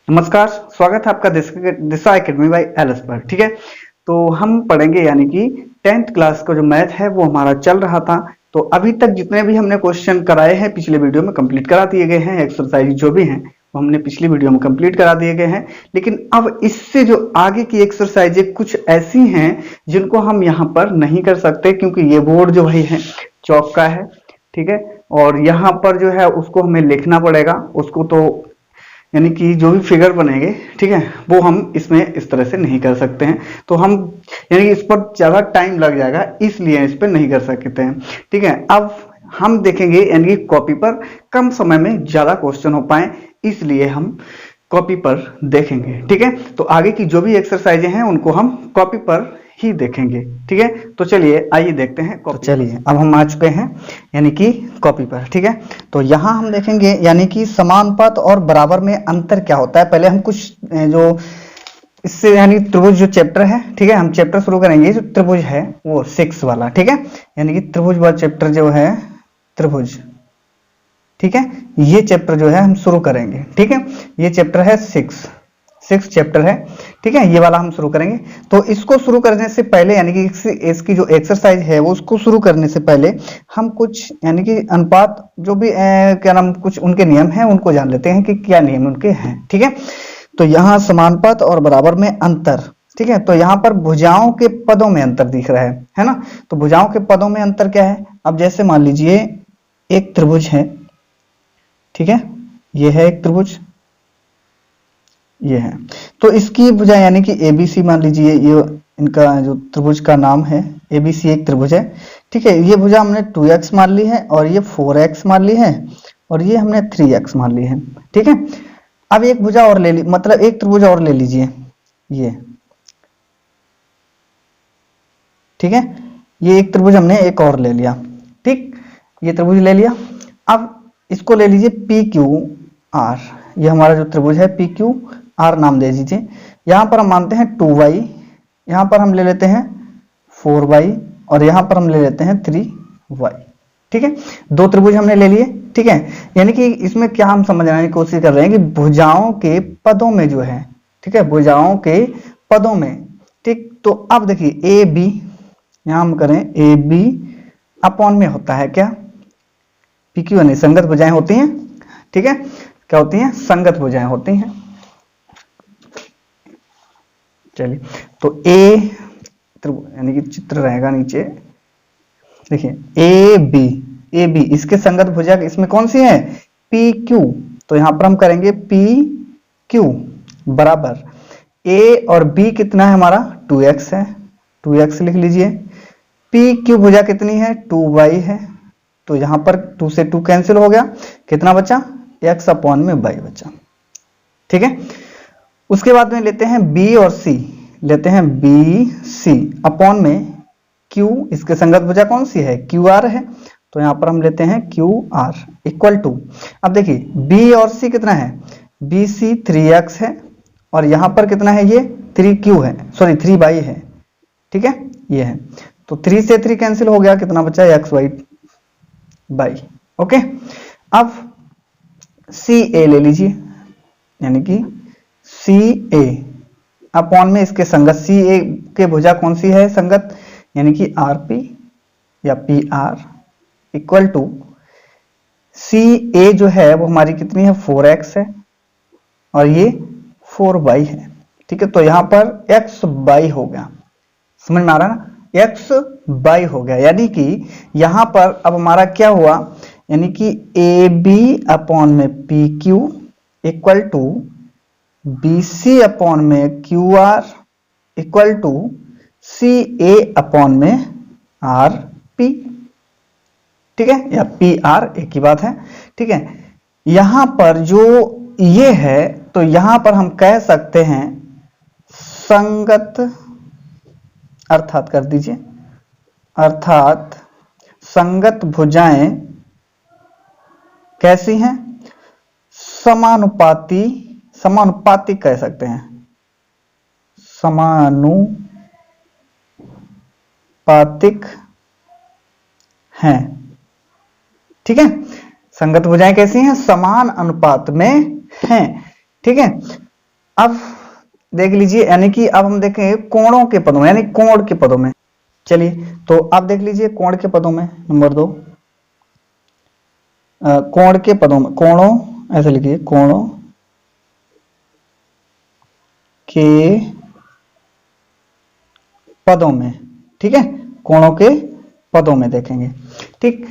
नमस्कार, स्वागत है आपका दिशा एकेडमी बाय एलएस पर। ठीक है, तो हम पढ़ेंगे यानी कि 10th क्लास का जो मैथ है वो हमारा चल रहा था। तो अभी तक जितने भी हमने क्वेश्चन कराए हैं पिछले वीडियो में कंप्लीट करा दिए गए हैं। एक्सरसाइज जो भी हैं वो हमने पिछली वीडियो में कंप्लीट करा दिए गए हैं। लेकिन अब इससे जो आगे की एक्सरसाइजें कुछ ऐसी हैं जिनको हम यहाँ पर नहीं कर सकते, क्योंकि ये बोर्ड जो है चौक का है। ठीक है, और यहाँ पर जो है उसको हमें लिखना पड़ेगा। उसको तो यानी कि जो भी फिगर बनेंगे, ठीक है, वो हम इसमें इस तरह से नहीं कर सकते हैं। तो हम यानी कि इस पर ज़्यादा टाइम लग जाएगा, इसलिए इस पर नहीं कर सकते हैं। ठीक है, अब हम देखेंगे यानी कि कॉपी पर कम समय में ज़्यादा क्वेश्चन हो पाए, इसलिए हम कॉपी पर देखेंगे। ठीक है, तो आगे की जो भी एक्सरसाइजें हैं उनको हम कॉपी पर ही देखेंगे। ठीक है, तो चलिए आइए देखते हैं। तो चलिए अब हम आ चुके हैं यानी कि कॉपी पर। ठीक है, तो यहाँ हम देखेंगे यानी कि समानुपात और बराबर में अंतर क्या होता है। पहले हम कुछ जो इससे यानी त्रिभुज जो चैप्टर है, ठीक है, हम चैप्टर शुरू करेंगे जो त्रिभुज है वो 6 वाला। ठीक है, यानी कि त्रिभुज वाला चैप्टर जो है त्रिभुज, ठीक है, ये चैप्टर जो है हम शुरू करेंगे। ठीक है, ये चैप्टर है 6 चैप्टर है। ठीक है, ये वाला हम शुरू करेंगे। तो इसको शुरू करने से पहले यानी कि इसकी जो एक्सरसाइज है वो उसको शुरू करने से पहले हम कुछ यानी कि अनुपात जो भी क्या नाम कुछ उनके नियम हैं उनको जान लेते हैं कि क्या नियम उनके हैं। ठीक है, तो यहाँ समानुपात और बराबर में अंतर। ठीक है, तो यहाँ पर भुजाओं के पदों में अंतर दिख रहा है ना। तो भुजाओं के पदों में अंतर क्या है। अब जैसे मान लीजिए एक त्रिभुज है, ठीक है, ये है एक त्रिभुज, ये है, तो इसकी भुजा यानी कि एबीसी मान लीजिए, ये इनका जो त्रिभुज का नाम है एबीसी एक त्रिभुज है। ठीक है, ये भुजा हमने 2x मान ली है और ये 4x मान ली है और ये हमने 3x मान ली है। ठीक है, अब एक भुजा और ले ली, मतलब एक त्रिभुज और ले लीजिए ये। ठीक है, ये एक त्रिभुज हमने एक और ले लिया। ठीक, ये त्रिभुज ले लिया। अब इसको ले लीजिए पी क्यू आर, ये हमारा जो त्रिभुज है पी क्यू आर नाम दे दीजिए। यहां पर हम मानते हैं 2y, यहां पर हम ले लेते हैं 4y और यहां पर हम ले लेते हैं 3y। ठीक है, दो त्रिभुज हमने ले लिए। ठीक है, यानी कि इसमें क्या हम समझने की कोशिश कर रहे हैं कि भुजाओं के पदों में जो है, ठीक है, भुजाओं के पदों में। ठीक, तो अब देखिए ए बी, यहां हम करें ए बी अपॉन में होता है क्या, पी क्यू यानी संगत भुजाएं होती हैं। ठीक है, क्या होती हैं, संगत भुजाएं होती हैं। चलिए, तो ए यानी कि चित्र रहेगा नीचे, देखिए ए बी इसके संगत भुजा इसमें कौन सी है, पी क्यू। तो यहां पर हम करेंगे पी क्यू बराबर ए और बी कितना है हमारा 2x है, 2x लिख लीजिए। पी क्यू भुजा कितनी है 2y है, तो यहां पर 2 से 2 कैंसिल हो गया, कितना बचा x अपॉन में y बचा। ठीक है, उसके बाद में लेते हैं b और c, लेते हैं बी सी अपॉन में q, इसके संगत भुजा कौन सी है क्यू आर है, तो यहां पर हम लेते हैं क्यू आर इक्वल टू, अब देखिए b और c कितना है, बी सी 3x है और यहां पर कितना है ये 3q है, सॉरी 3y है। ठीक है, ये है, तो 3 से 3 कैंसिल हो गया, कितना बचा x y बाई। ओके, अब सी ए ले लीजिए, यानी कि सी ए अपॉन में इसके संगत सी ए के भुजा कौन सी है संगत, यानी कि आर पी या P R equal to C ए जो है वो हमारी कितनी है 4x है और ये 4y है। ठीक है, तो यहां पर x बाई हो गया, समझ में आ रहा है ना, x बाई हो गया, यानी कि यहां पर अब हमारा क्या हुआ, यानी कि ए बी अपॉन में P Q equal to B C upon में Q R equal to C A upon में आर पी। ठीक है, या पी आर एक ही बात है। ठीक है, यहां पर जो ये है तो यहां पर हम कह सकते हैं संगत, अर्थात कर दीजिए, अर्थात संगत भुजाएं कैसी हैं, समानुपाती, समानुपाती कह सकते हैं, समानुपातिक हैं। ठीक है, संगत भुजाएं कैसी हैं, समान अनुपात में हैं। ठीक है, अब देख लीजिए, यानी कि अब हम देखें कोणों के पदों में, यानी कोण के पदों में। चलिए तो अब देख लीजिए कोण के पदों में, नंबर 2 कोण के पदों में, कोणों ऐसे लिखिए, कोणों के पदों में, ठीक है, कोणों के पदों में देखेंगे, ठीक।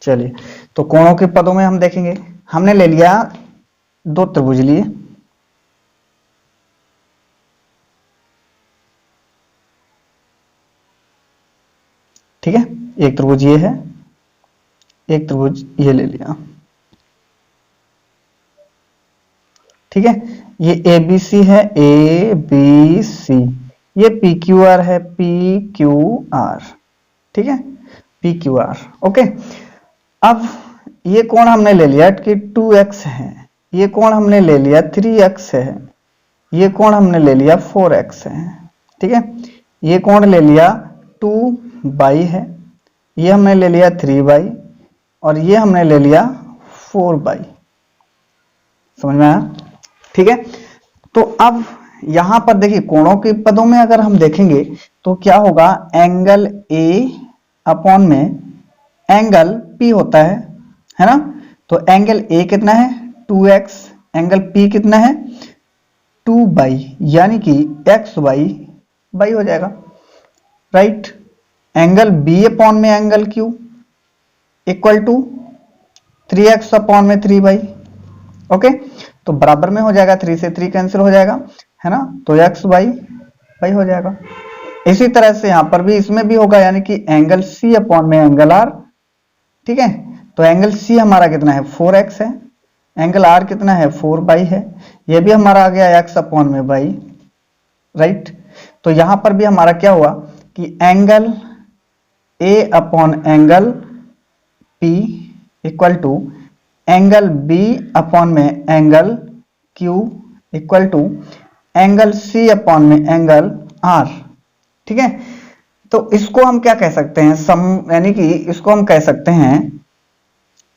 चलिए तो कोणों के पदों में हम देखेंगे, हमने ले लिया 2 त्रिभुज लिए, ठीक है, एक त्रिभुज ये है, एक त्रिभुज ये ले लिया, ठीक है। ये ए बी सी है, ए बी सी, ये पी क्यू आर है, पी क्यू आर, ठीक है, पी क्यू आर, ओके। अब ये कोण हमने ले लिया कि 2x है, ये कोण हमने ले लिया 3x है, ये कोण हमने ले लिया 4x है, ठीक है, ये कोण ले लिया 2y है, ये हमने ले लिया 3y, और ये हमने ले लिया 4y। समझ में आया, ठीक है। तो अब यहां पर देखिए कोणों के पदों में अगर हम देखेंगे तो क्या होगा, एंगल ए अपॉन में एंगल पी होता है ना। तो एंगल ए कितना है 2x, एंगल पी कितना है 2y, यानी कि एक्स वाई हो जाएगा, राइट। एंगल बी अपॉन में angle Q equal to 3x upon में 3y, ओके। तो बराबर में हो जाएगा, 3 से 3 कैंसिल हो जाएगा, है ना, तो एक्स वाई हो जाएगा। इसी तरह से यहां पर भी, इसमें भी होगा, यानी कि एंगल सी अपॉन में एंगल आर, ठीक है। तो एंगल सी हमारा कितना है 4x है, एंगल आर कितना है 4y है, ये भी हमारा आ गया x अपॉन में y, राइट। तो यहां पर भी हमारा क्या हुआ कि angle a upon angle p equal to angle b upon में angle q equal to angle c upon में एंगल r, ठीक है। तो इसको हम क्या कह सकते हैं, सम, यानी कि इसको हम कह सकते हैं,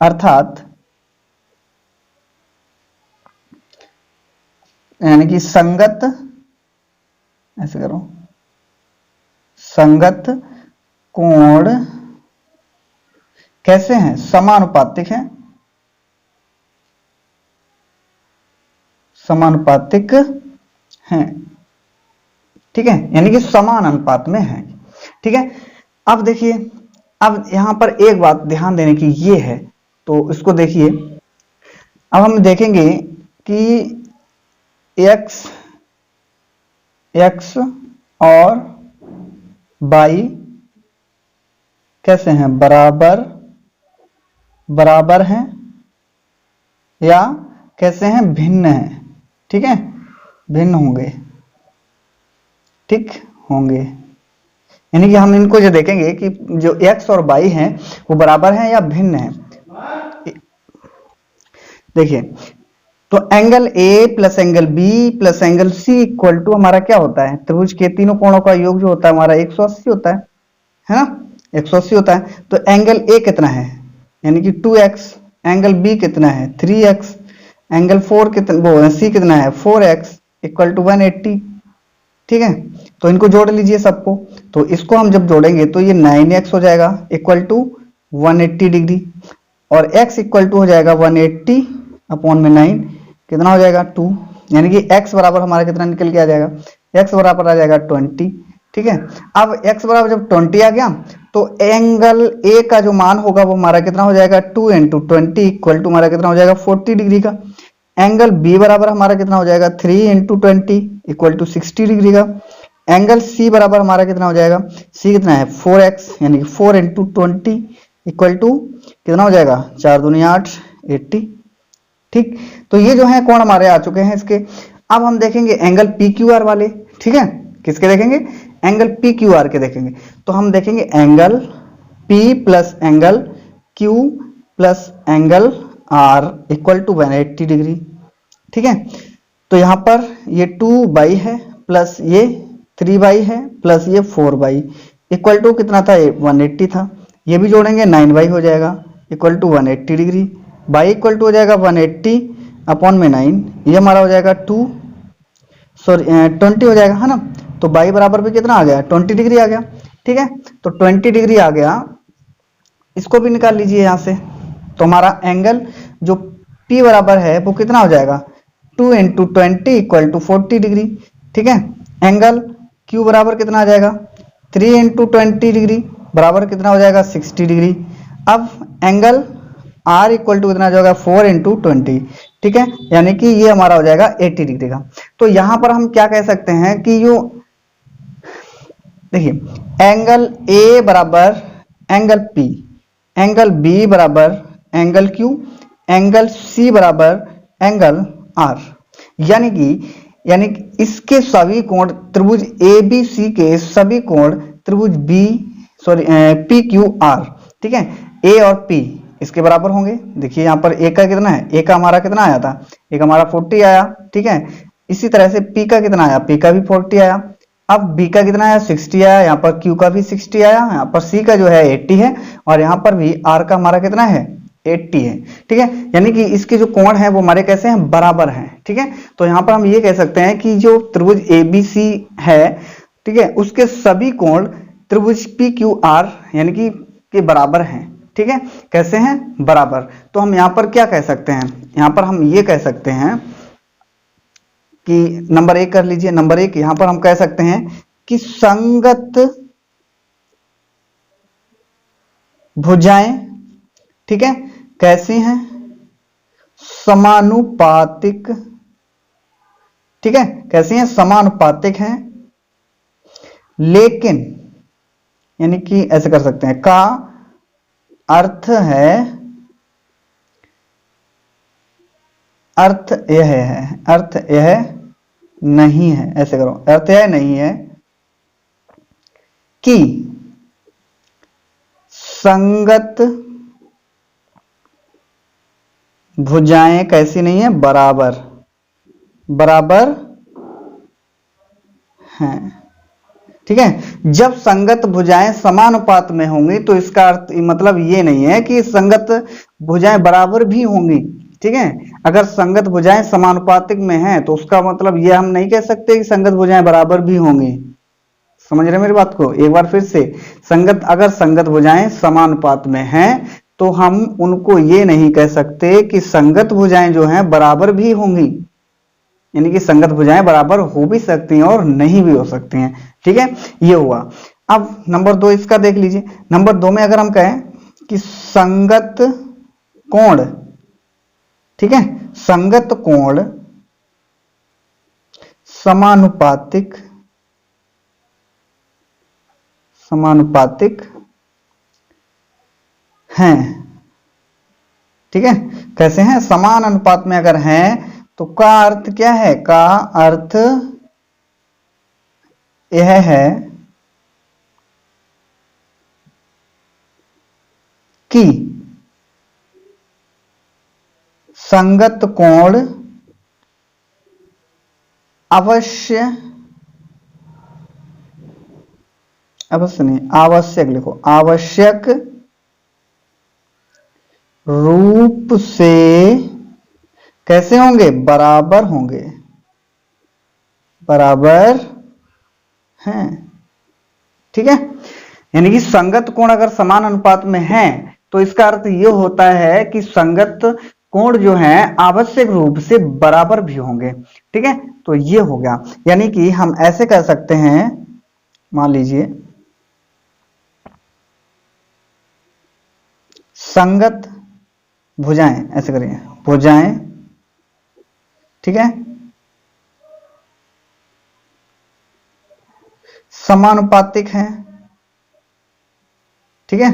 अर्थात यानी कि संगत, ऐसे करो, संगत कोण कैसे हैं, समानुपातिक हैं, समानुपातिक हैं, ठीक है, यानी कि समान अनुपात में है, ठीक है। अब देखिए, अब यहां पर एक बात ध्यान देने की ये है, तो इसको देखिए, अब हम देखेंगे कि x और y कैसे हैं, बराबर हैं या कैसे हैं, भिन्न हैं, ठीक है, भिन्न होंगे, ठीक होंगे, यानी कि हम इनको जो देखेंगे कि जो x और y हैं वो बराबर हैं या भिन्न हैं। देखिए, तो angle A plus angle B plus angle C equal to हमारा क्या होता है, त्रिभुज के तीनों कोणों का योग जो होता है हमारा 180 होता है ना, 180 होता है। तो एंगल A कितना है, यानी कि 2x, एंगल B कितना है 3x, एंगल 4 कितना, वो C कितना है 4x इक्वल टू 180, ठीक है। तो इनको जोड़ लीजिए सबको, तो इसको हम जब जोड़ेंगे तो ये 9x हो जाएगा इक्वल टू 180 डिग्री, और x इक्वल टू हो जाएगा 180 अपॉन में 9, कितना हो जाएगा 2, यानी कि x बराबर हमारा कितना निकल के आ जाएगा, x बराबर आ जाएगा 20, ठीक है। अब x बराबर जब 20 आ गया तो एंगल A का जो मान होगा वो हमारा कितना हो जाएगा 2 इंटू 20 इक्वल टू हमारा कितना हो जाएगा 40 डिग्री का। एंगल B बराबर हमारा कितना हो जाएगा 3 इंटू 20 इक्वल टू 60 डिग्री का। एंगल C बराबर हमारा कितना हो जाएगा, C कितना है 4x, यानी कि 4 इंटू 20 इक्वल टू कितना हो जाएगा 4 दूनी 8, 80, ठीक। तो ये जो है कोण हमारे आ चुके हैं इसके। अब हम देखेंगे एंगल PQR वाले, ठीक है, किसके देखेंगे, एंगल PQR के देखेंगे। तो हम देखेंगे angle P plus angle Q plus angle R equal to 180 degree, ठीक है। तो यहां पर ये 2y है प्लस ये 3y है प्लस ये 4y इक्वल टू कितना था, 180 था। ये भी जोड़ेंगे 9y हो जाएगा equal to 180 degree, y equal to हो जाएगा 180 अपॉन में 9, ये हमारा हो जाएगा 2 सॉरी 20 हो जाएगा, है ना। तो बाई बराबर भी कितना आ गया, 20 डिग्री आ गया। ठीक है, तो 20 डिग्री आ गया, इसको भी निकाल लीजिए यहाँ से। तो हमारा एंगल जो P बराबर है वो कितना हो जाएगा, 2 इंटू 20 इक्वल टू 40 डिग्री। ठीक है, एंगल Q बराबर कितना आ जाएगा, 3 इंटू 20 डिग्री बराबर कितना हो जाएगा, 60 डिग्री। अब एंगल R इक्वल टू कितना हो जाएगा, 4 इंटू 20। ठीक है, यानी कि ये हमारा हो जाएगा 80 डिग्री का। तो यहां पर हम क्या कह सकते हैं कि यो देखिए एंगल A बराबर एंगल P, एंगल B बराबर एंगल Q, एंगल C बराबर एंगल R। यानी कि इसके सभी कोण त्रिभुज ABC के सभी कोण त्रिभुज P Q R, ठीक है, A और P इसके बराबर होंगे। देखिए यहाँ पर A का कितना है, A का हमारा कितना आया था, A का हमारा 40 आया। ठीक है, इसी तरह से P का कितना आया, P का भी 40 आया। अब B का कितना आया, 60 आया। यहाँ पर Q का भी 60 आया। यहाँ पर C का जो है 80 है, और यहाँ पर भी R का हमारा कितना है, 80 है। ठीक है, यानी कि इसके जो कोण है वो हमारे कैसे हैं, बराबर हैं। ठीक है, तो यहाँ पर हम ये कह सकते हैं कि जो त्रिभुज ABC है, ठीक है, उसके सभी कोण त्रिभुज PQR यानी कि के बराबर हैं। ठीक है, कैसे हैं, बराबर। तो हम यहाँ पर क्या कह सकते हैं, यहाँ पर हम ये कह सकते हैं कि नंबर 1 कर लीजिए। नंबर 1 यहां पर हम कह सकते हैं कि संगत भुजाएं, ठीक है, कैसी हैं, समानुपातिक। ठीक है, कैसी हैं, समानुपातिक हैं। लेकिन यानी कि ऐसे कर सकते हैं, का अर्थ है, अर्थ यह नहीं है, ऐसे करो, अर्थ यह नहीं है कि संगत भुजाएं कैसी नहीं है, बराबर हैं। ठीक है, जब संगत भुजाएं समानुपात में होंगी तो इसका अर्थ मतलब ये नहीं है कि संगत भुजाएं बराबर भी होंगी। ठीक है, अगर संगत भुजाएं समानुपातिक में हैं तो उसका मतलब ये हम नहीं कह सकते कि संगत भुजाएं बराबर भी होंगी। समझ रहे मेरी बात को, एक बार फिर से, अगर संगत भुजाएं समानुपात में हैं तो हम उनको ये नहीं कह सकते कि संगत भुजाएं जो हैं बराबर भी होंगी। यानी कि संगत भुजाएं बराबर हो भी सकती हैं और नहीं भी हो सकती हैं। ठीक है, ये हुआ। अब नंबर 2 इसका देख लीजिए। नंबर 2 में अगर हम कहें कि संगत कोण, ठीक है, संगत कोण समानुपातिक हैं। ठीक है, कैसे हैं, समान अनुपात में अगर हैं तो का अर्थ क्या है, का अर्थ यह है कि संगत कोण आवश्यक लिखो, आवश्यक रूप से कैसे होंगे, बराबर हैं। ठीक है, यानी कि संगत कोण अगर समान अनुपात में हैं तो इसका अर्थ यह होता है कि संगत कोण जो हैं आवश्यक रूप से बराबर भी होंगे। ठीक है, तो ये हो गया। यानी कि हम ऐसे कह सकते हैं, मान लीजिए संगत भुजाएं, ऐसे करिए, भुजाएं, ठीक है, समानुपातिक हैं। ठीक है,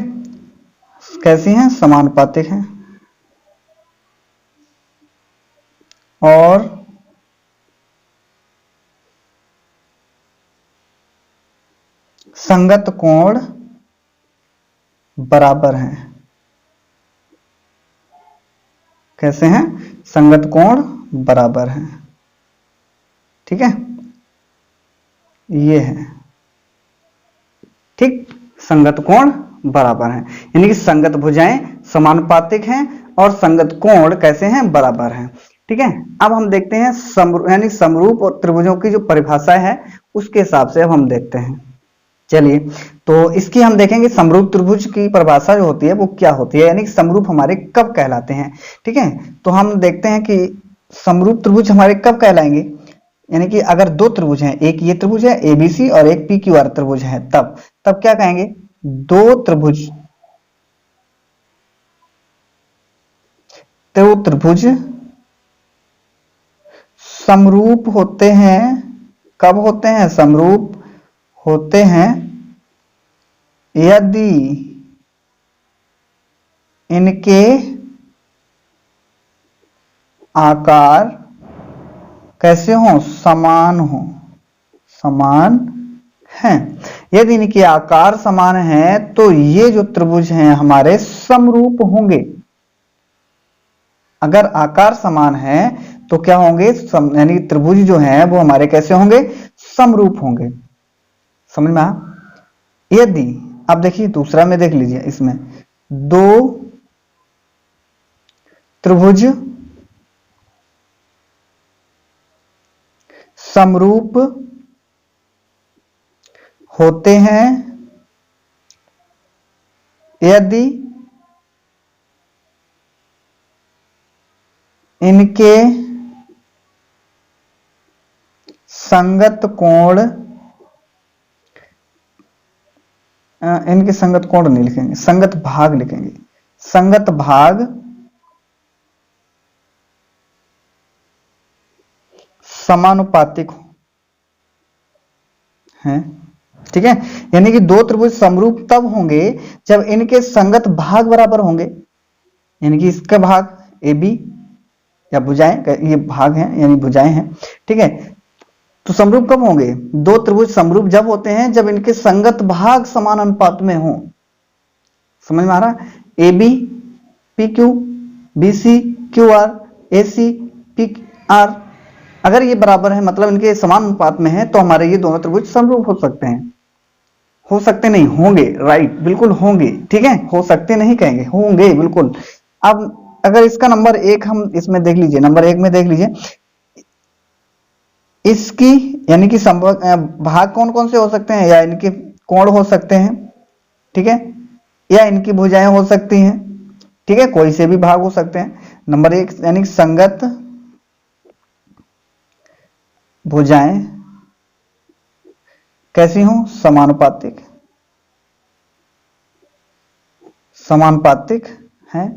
कैसी हैं, समानुपातिक हैं, और संगत कोण बराबर हैं। कैसे हैं, संगत कोण बराबर हैं। ठीक है, ये है, ठीक, संगत कोण बराबर हैं। यानी कि संगत भुजाएं समानुपातिक हैं और संगत कोण कैसे हैं, बराबर हैं। ठीक है। अब हम देखते हैं यानी समरूप और त्रिभुजों की जो परिभाषा है उसके हिसाब से अब हम देखते हैं। चलिए, तो इसकी हम देखेंगे समरूप त्रिभुज की परिभाषा जो होती है वो क्या होती है, यानी समरूप हमारे कब कहलाते हैं। ठीक है, तो हम देखते हैं कि समरूप त्रिभुज हमारे कब कहलाएंगे, यानी कि अगर दो त्रिभुज हैं, एक ये त्रिभुज है एबीसी और एक पी क्यू आर त्रिभुज है, तब क्या कहेंगे, दो त्रिभुज समरूप होते हैं। कब होते हैं, समरूप होते हैं यदि इनके आकार कैसे हो, समान हैं। यदि इनके आकार समान हैं तो ये जो त्रिभुज हैं हमारे समरूप होंगे। अगर आकार समान है तो क्या होंगे, यानी त्रिभुज जो हैं वो हमारे कैसे होंगे, समरूप होंगे। समझ में आ? यदि, अब देखिए दूसरा में देख लीजिए, इसमें दो त्रिभुज समरूप होते हैं यदि इनके संगत कोण, इनके संगत कोण नहीं लिखेंगे, संगत भाग लिखेंगे, संगत भाग समानुपातिक हैं। ठीक है, यानी कि दो त्रिभुज समरूप तब होंगे जब इनके संगत भाग बराबर होंगे, यानी कि इसका भाग ए बी या भुजाएं, ये भाग हैं यानी भुजाएं हैं। ठीक है, तो समरूप कब होंगे, दो त्रिभुज समरूप जब होते हैं जब इनके संगत भाग समान अनुपात में हो। समझ में आ रहा, A B P Q, B C Q R, A C P R, अगर ये बराबर है मतलब इनके समान अनुपात में है तो हमारे ये दोनों त्रिभुज समरूप हो सकते हैं। हो सकते नहीं, होंगे, राइट, बिल्कुल होंगे। ठीक है, हो सकते नहीं कहेंगे, होंगे बिल्कुल। अब अगर इसका नंबर एक हम इसमें देख लीजिए, नंबर एक में देख लीजिए, इसकी यानी कि भाग कौन कौन से हो सकते हैं, या इनके कोण हो सकते हैं, ठीक है, या इनकी भुजाएं हो सकती हैं। ठीक है, कोई से भी भाग हो सकते हैं। नंबर एक यानी संगत भुजाएं कैसी हो, समानुपातिक, समानुपातिक है।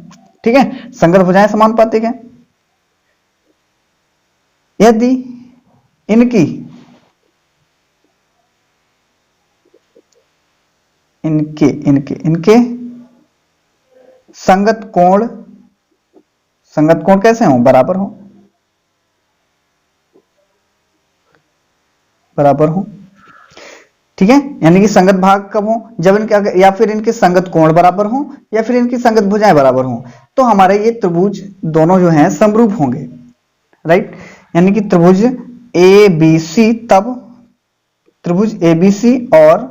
ठीक है, संगत भुजाएं समानुपातिक है। यदि इनकी इनके इनके इनके संगत कोण, संगत कोण कैसे हो, बराबर हो, बराबर हो। ठीक है, यानी कि संगत भाग कब हो, जब इनके, या फिर इनके संगत कोण बराबर हो, या फिर इनकी संगत भुजाएं बराबर हो, तो हमारे ये त्रिभुज दोनों जो हैं समरूप होंगे। राइट, यानी कि त्रिभुज ए बी सी, तब त्रिभुज ए बी सी और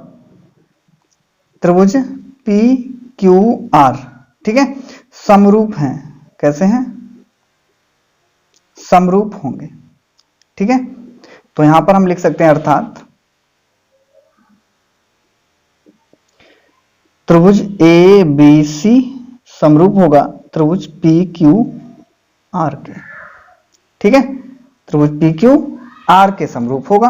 त्रिभुज पी क्यू आर, ठीक है, समरूप हैं। कैसे हैं, समरूप होंगे। ठीक है, तो यहां पर हम लिख सकते हैं अर्थात त्रिभुज ए बी सी समरूप होगा त्रिभुज पी क्यू आर के। ठीक है, त्रिभुज पी क्यू आर के समरूप होगा।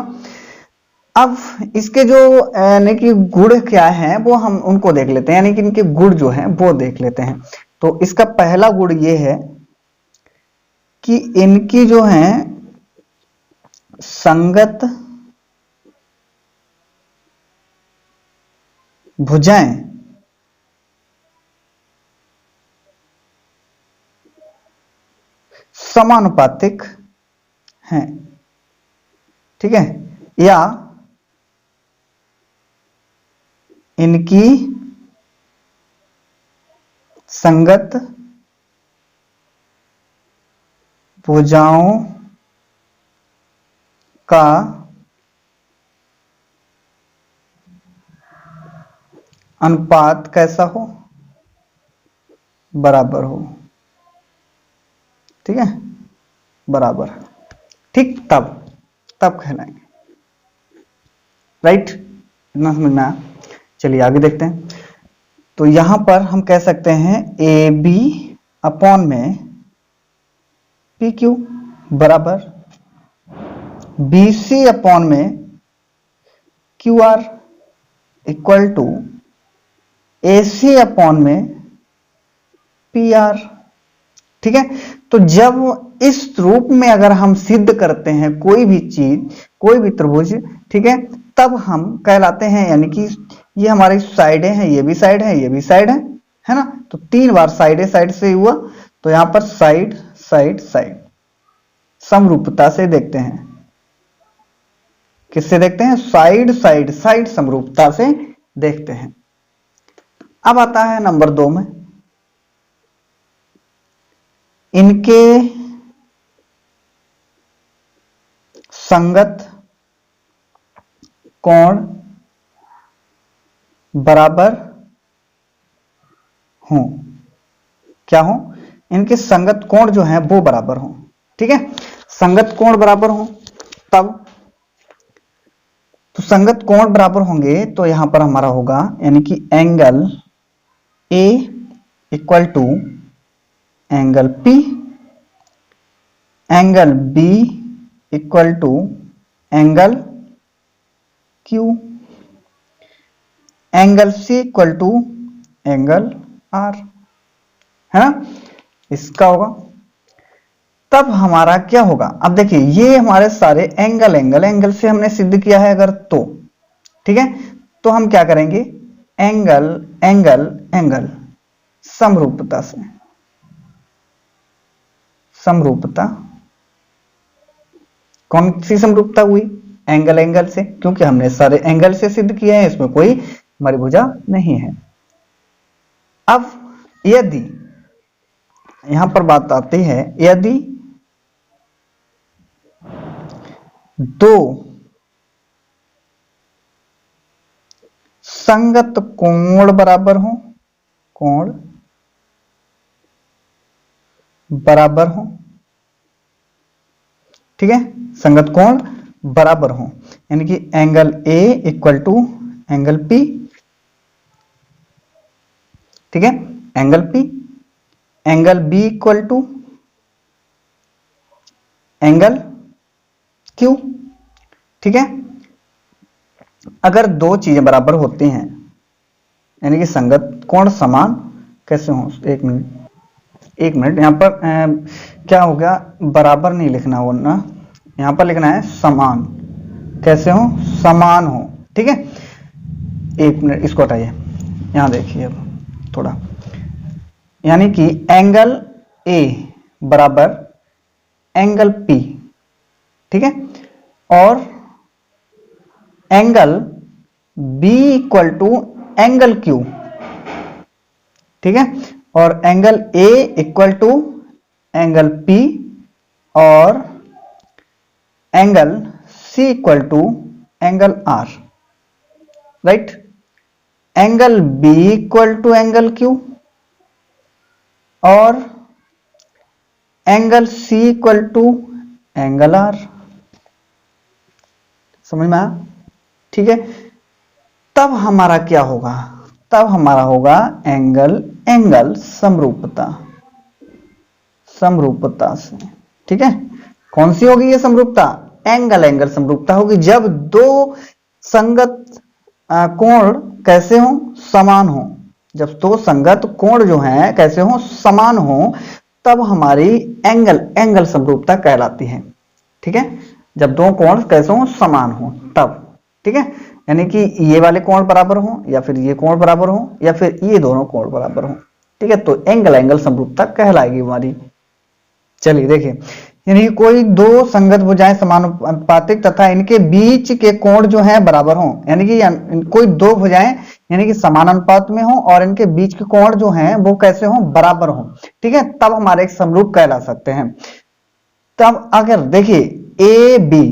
अब इसके जो यानी कि गुण क्या है वो हम उनको देख लेते हैं, यानी कि इनके गुण जो है वो देख लेते हैं। तो इसका पहला गुण ये है कि इनकी जो है संगत भुजाएं समानुपातिक हैं। ठीक है, या इनकी संगत भुजाओं का अनुपात कैसा हो, बराबर हो। ठीक है, बराबर, ठीक, तब कहलाएंगे। राइट, इतना समझ में आया। चलिए आगे देखते हैं। तो यहां पर हम कह सकते हैं ए बी अपॉन में पी क्यू बराबर बी सी अपॉन में Q R equal to A C upon में पी आर। ठीक है, तो जब इस रूप में अगर हम सिद्ध करते हैं कोई भी चीज, कोई भी त्रिभुज, ठीक है, तब हम कहलाते हैं, यानी कि ये हमारी साइडें हैं, ये भी साइड है, ये भी साइड है ना, तो 3 बार साइड साइड से हुआ, तो यहां पर साइड साइड साइड समरूपता से देखते हैं। किससे देखते हैं? साइड साइड साइड समरूपता से देखते हैं। अब आता है नंबर 2 में, इनके संगत कोण बराबर हों। क्या हो? इनके संगत कोण जो है वो बराबर हों। ठीक है, संगत कोण बराबर हों, तब तो संगत कोण बराबर होंगे तो यहां पर हमारा होगा, यानी कि angle A equal to angle P, angle B equal to angle Q, angle C equal to angle R, है ना, इसका होगा। तब हमारा क्या होगा? अब देखिए ये हमारे सारे एंगल से हमने सिद्ध किया है अगर तो, ठीक है, तो हम क्या करेंगे? एंगल एंगल एंगल समरूपता से, समरूपता, कौन सी समरूपता हुई? एंगल से, क्योंकि हमने सारे एंगल से सिद्ध किए हैं, इसमें कोई मरिभुजा नहीं है। अब यदि यहां पर बात आती है, यदि दो संगत कोण बराबर हो, कोण बराबर हो, ठीक है, संगत कोण बराबर हो, यानी कि angle A equal to angle P, ठीक है, angle P, angle B equal to angle Q, ठीक है। अगर दो चीजें बराबर होती हैं, यानी कि संगत कोण समान कैसे हो? एक मिनट यहां पर क्या हो गया? बराबर नहीं लिखना हो ना, यहां पर लिखना है समान। कैसे हो? समान हो, ठीक है। एक मिनट इसको हटाइए, यहां देखिए अब थोड़ा, यानी कि एंगल ए बराबर एंगल पी, ठीक है, और angle B equal to angle Q, ठीक है, और angle A equal to angle P, और angle C equal to angle R, right. Angle B equal to angle Q, और angle C equal to angle R. समझ में आया? ठीक है, तब हमारा क्या होगा? तब हमारा होगा एंगल एंगल समरूपता, समरूपता से, ठीक है। कौन सी होगी ये समरूपता? एंगल एंगल समरूपता होगी जब दो संगत कोण कैसे हो? समान हो। जब दो संगत कोण जो हैं कैसे हो? समान हो, तब हमारी एंगल एंगल समरूपता कहलाती है, ठीक है। जब दो कोण कैसे हो? समान हो, तब, ठीक है, यानी कि ये वाले कोण बराबर हो, या फिर ये कोण बराबर हो, या फिर ये दोनों कोण बराबर हो, ठीक है, तो एंगल एंगल समरूपता कहलाएगी हमारी। चलिए देखिए, यानी कोई दो संगत भुजाएं समानुपातिक तथा इनके बीच के कोण जो है बराबर हो, यानी कि कोई दो भुजाएं यानी कि समान अनुपात में हो और इनके बीच के कोण जो हैं वो कैसे हो? बराबर हो, ठीक है, तब हमारे एक समरूप कहला सकते हैं। तब अगर देखिए ए बी,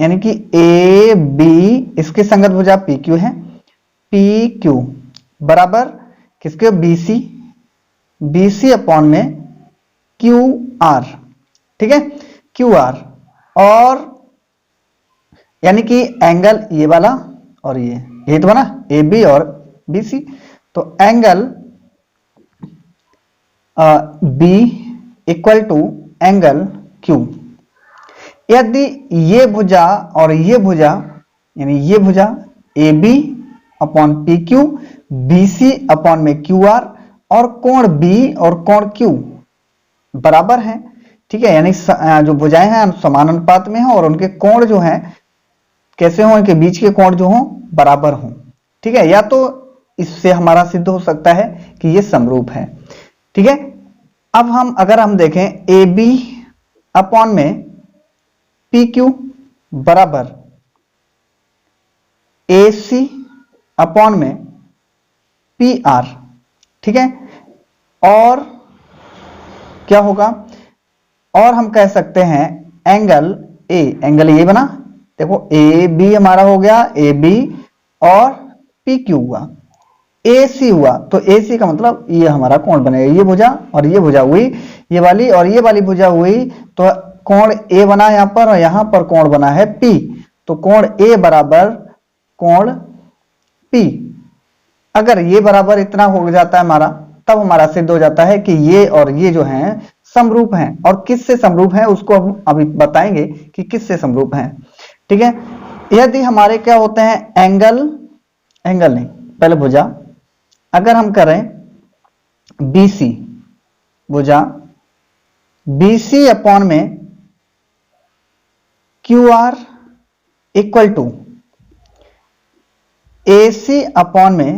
यानी कि ए बी इसकी संगत भुजा पी क्यू है, पी क्यू बराबर किसके? B C, B C upon में क्यू आर, ठीक है। क्यू आर, और यानी कि एंगल ये वाला और ये तो बना ए बी और बी सी, तो angle B equal to angle Q. यदि ये भुजा और ये भुजा यानी ये भुजा A B upon P Q, B C upon में क्यू आर, और कोण बी और कोण क्यू बराबर है, ठीक है, यानी जो भुजाएं हैं समान अनुपात में हैं और उनके कोण जो हैं कैसे हो, इनके बीच के कोण जो हो बराबर हो, ठीक है। या तो इससे हमारा सिद्ध हो सकता है कि ये समरूप है, ठीक है। अब अगर हम देखें ए बी अपॉन में पी क्यू बराबर ए सी अपॉन में पी आर, ठीक है, और क्या होगा, और हम कह सकते हैं एंगल ये बना, देखो ए बी हमारा हो गया ए बी और पी क्यू हुआ, ए सी हुआ, तो ए सी का मतलब ये हमारा कोण बनेगा, ये भुजा और ये भुजा हुई, ये वाली और ये वाली भुजा हुई, तो कोण ए बना यहां पर और यहां पर कोण बना है पी, तो कोण ए बराबर कोण पी। अगर ये बराबर इतना हो जाता है हमारा, तब हमारा सिद्ध हो जाता है कि ये और ये जो हैं समरूप हैं। और किससे समरूप हैं उसको हम अभी बताएंगे कि किससे समरूप हैं, ठीक है। यदि हमारे क्या होते हैं एंगल नहीं, पहले भुजा, अगर हम करें BC भुजा BC अपॉन में QR equal to AC upon में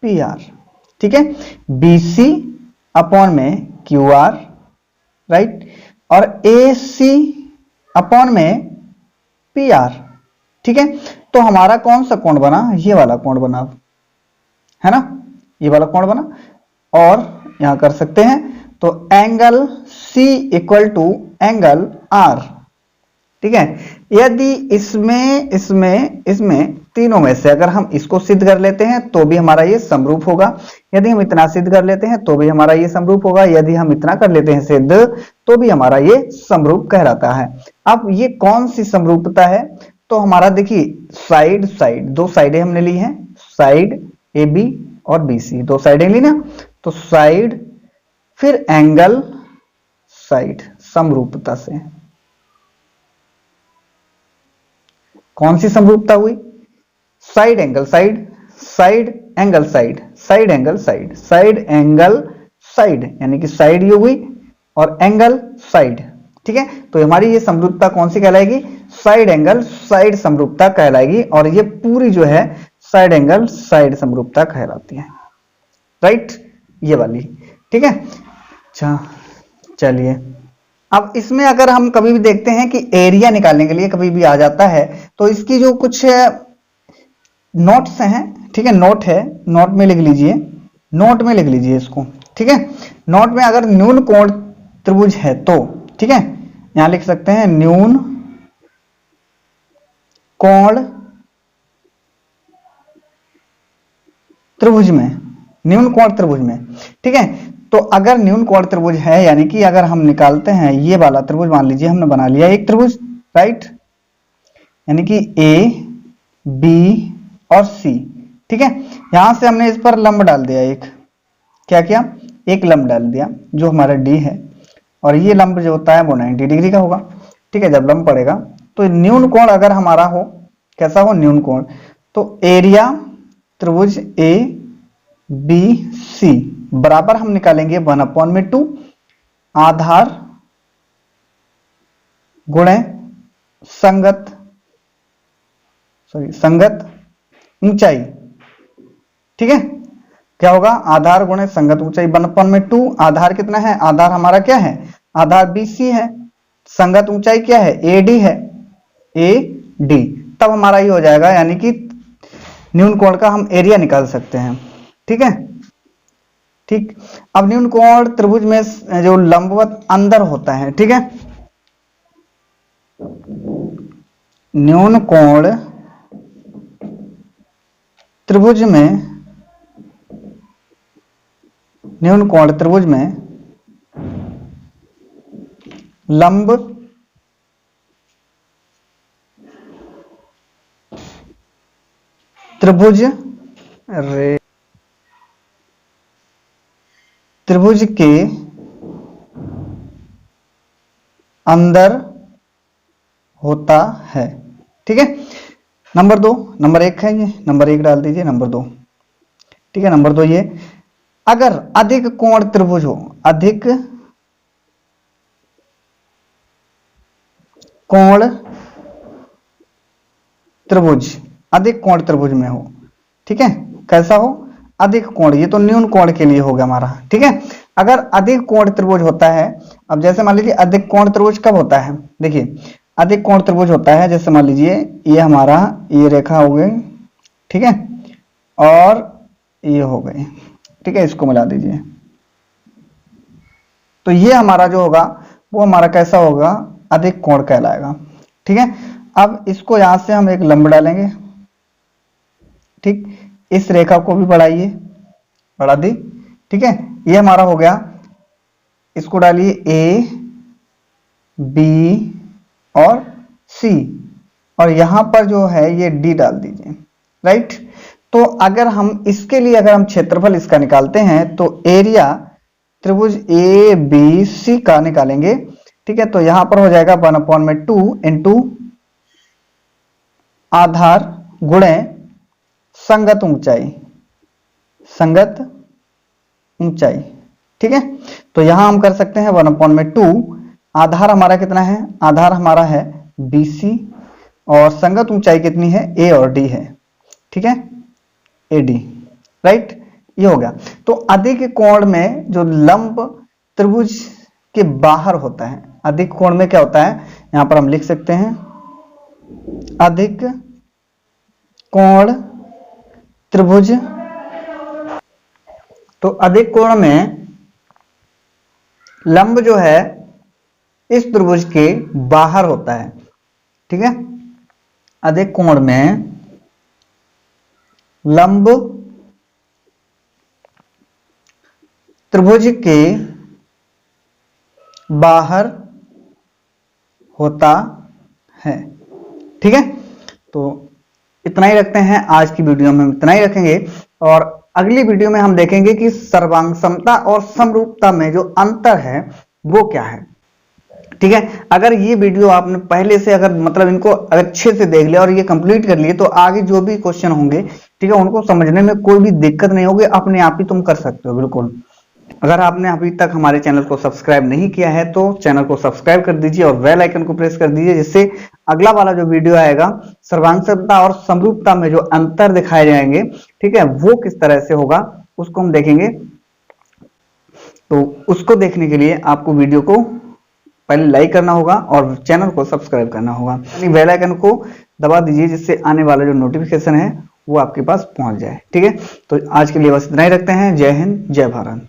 PR, ठीक है, BC अपॉन में QR, राइट, और AC अपॉन में PR, ठीक है। तो हमारा कौन सा कोण बना, ये वाला कोण बना, है ना, ये वाला कोण बना, और यहां कर सकते हैं तो angle C equal to angle R, ठीक है। यदि इसमें तीनों में से अगर हम इसको सिद्ध कर लेते हैं तो भी हमारा ये समरूप होगा, यदि हम इतना सिद्ध कर लेते हैं तो भी हमारा ये समरूप होगा, यदि हम इतना कर लेते हैं सिद्ध तो भी हमारा ये समरूप कहलाता है। अब ये कौन सी समरूपता है, तो हमारा देखिए साइड दो साइडें हमने ली हैं, साइड ए बी और बी सी, दो साइडें ली ना, तो साइड फिर एंगल साइड, समरूपता से कौन सी समरूपता हुई, side angle side, side angle side, side angle side, side angle side, यानी कि साइड ये हुई और एंगल साइड, ठीक है। तो हमारी ये समरूपता कौन सी कहलाएगी, साइड एंगल साइड समरूपता कहलाएगी, और ये पूरी जो है साइड एंगल साइड समरूपता कहलाती है, राइट, ये वाली, ठीक है। अच्छा चलिए, अब इसमें अगर हम कभी भी देखते हैं कि एरिया निकालने के लिए कभी भी आ जाता है, तो इसकी जो कुछ नोट्स हैं, ठीक है, नोट है, नोट में लिख लीजिए इसको, ठीक है। नोट में अगर न्यून कोण त्रिभुज है तो, ठीक है, यहां लिख सकते हैं न्यून कोण त्रिभुज में, ठीक है। तो अगर न्यून कोण त्रिभुज है, यानी कि अगर हम निकालते हैं ये वाला त्रिभुज, मान लीजिए हमने बना लिया एक त्रिभुज, राइट, यानी कि ए बी और सी, ठीक है। यहां से हमने इस पर लंब डाल दिया, एक लंब डाल दिया जो हमारा डी है, और ये लंब जो होता है वो 90 डिग्री का होगा, ठीक है। जब लंब पड़ेगा तो न्यून कोण अगर हमारा हो, कैसा हो न्यून कोण, तो एरिया त्रिभुज ए बी सी बराबर हम निकालेंगे 1/2 आधार गुणे संगत ऊंचाई, ठीक है। क्या होगा, आधार गुणे संगत ऊंचाई 1/2, आधार कितना है, आधार हमारा क्या है, आधार BC है, संगत ऊंचाई क्या है, AD है, AD, तब हमारा ये हो जाएगा, यानी कि न्यून कोण का हम एरिया निकाल सकते हैं, ठीक है, ठीक। अब न्यून कोण त्रिभुज में जो लंबवत अंदर होता है, ठीक है, न्यून कोण त्रिभुज में लंब त्रिभुज रे त्रिभुज के अंदर होता है। ठीक है, नंबर 2, नंबर 1 है ये, नंबर 1 डाल दीजिए, नंबर 2। ठीक है, नंबर 2 ये, अगर अधिक कोण त्रिभुज हो, अधिक कोण त्रिभुज, अधिक कोण त्रिभुज में हो। ठीक है, कैसा हो, अधिक कोण, ये तो न्यून कोण के लिए हो गया हमारा। ठीक है, अगर अधिक कोण त्रिभुज होता है, अब जैसे मान लीजिए अधिक कोण त्रिभुज कब होता है, देखिए अधिक कोण त्रिभुज होता है, जैसे मान लीजिए ये हमारा ये रेखा हो गई, ठीक है, और ये हो गई। ठीक है, इसको मिला दीजिए, तो ये हमारा जो होगा वो हमारा कैसा होगा, अधिक कोण कहलाएगा। ठीक है, अब इसको यहां से हम एक लंब डालेंगे। ठीक, इस रेखा को भी बढ़ाइए, बढ़ा दी। ठीक है, ये हमारा हो गया, इसको डालिए ए बी और सी, और यहां पर जो है ये डी डाल दीजिए। राइट, तो अगर हम इसके लिए अगर हम क्षेत्रफल इसका निकालते हैं तो एरिया त्रिभुज ए बी सी का निकालेंगे। ठीक है, तो यहां पर हो जाएगा 1/2 इंटू आधार गुणे संगत ऊंचाई, संगत ऊंचाई। ठीक है, तो यहां हम कर सकते हैं 1/2, आधार हमारा कितना है, आधार हमारा है BC और संगत ऊंचाई कितनी है, A और D है। ठीक है, AD। राइट, ये हो गया। तो अधिक कोण में जो लंब त्रिभुज के बाहर होता है, अधिक कोण में क्या होता है, यहां पर हम लिख सकते हैं अधिक कोण त्रिभुज, तो अधिक कोण में लंब जो है इस त्रिभुज के बाहर होता है। ठीक है, अधिक कोण में लंब त्रिभुज के बाहर होता है। ठीक है, तो इतना ही रखते हैं, आज की वीडियो में हम इतना ही रखेंगे, और अगली वीडियो में हम देखेंगे कि सर्वांग समता और समरूपता में जो अंतर है वो क्या है। ठीक है, अगर ये वीडियो आपने पहले से अगर मतलब इनको अच्छे से देख लिया और ये कंप्लीट कर लिए, तो आगे जो भी क्वेश्चन होंगे, ठीक है, उनको समझने में कोई भी दिक्कत नहीं होगी, अपने आप ही तुम कर सकते हो बिल्कुल। अगर आपने अभी तक हमारे चैनल को सब्सक्राइब नहीं किया है तो चैनल को सब्सक्राइब कर दीजिए और बेल आइकन को प्रेस कर दीजिए, जिससे अगला वाला जो वीडियो आएगा सर्वांग समता और समरूपता में जो अंतर दिखाए जाएंगे, ठीक है, वो किस तरह से होगा उसको हम देखेंगे। तो उसको देखने के लिए आपको वीडियो को पहले लाइक करना होगा और चैनल को सब्सक्राइब करना होगा, यानी बेल आइकन को दबा दीजिए, जिससे आने वाला जो नोटिफिकेशन है वो आपके पास पहुंच जाए। ठीक है, तो आज के लिए बस इतना ही रखते हैं। जय हिंद, जय भारत।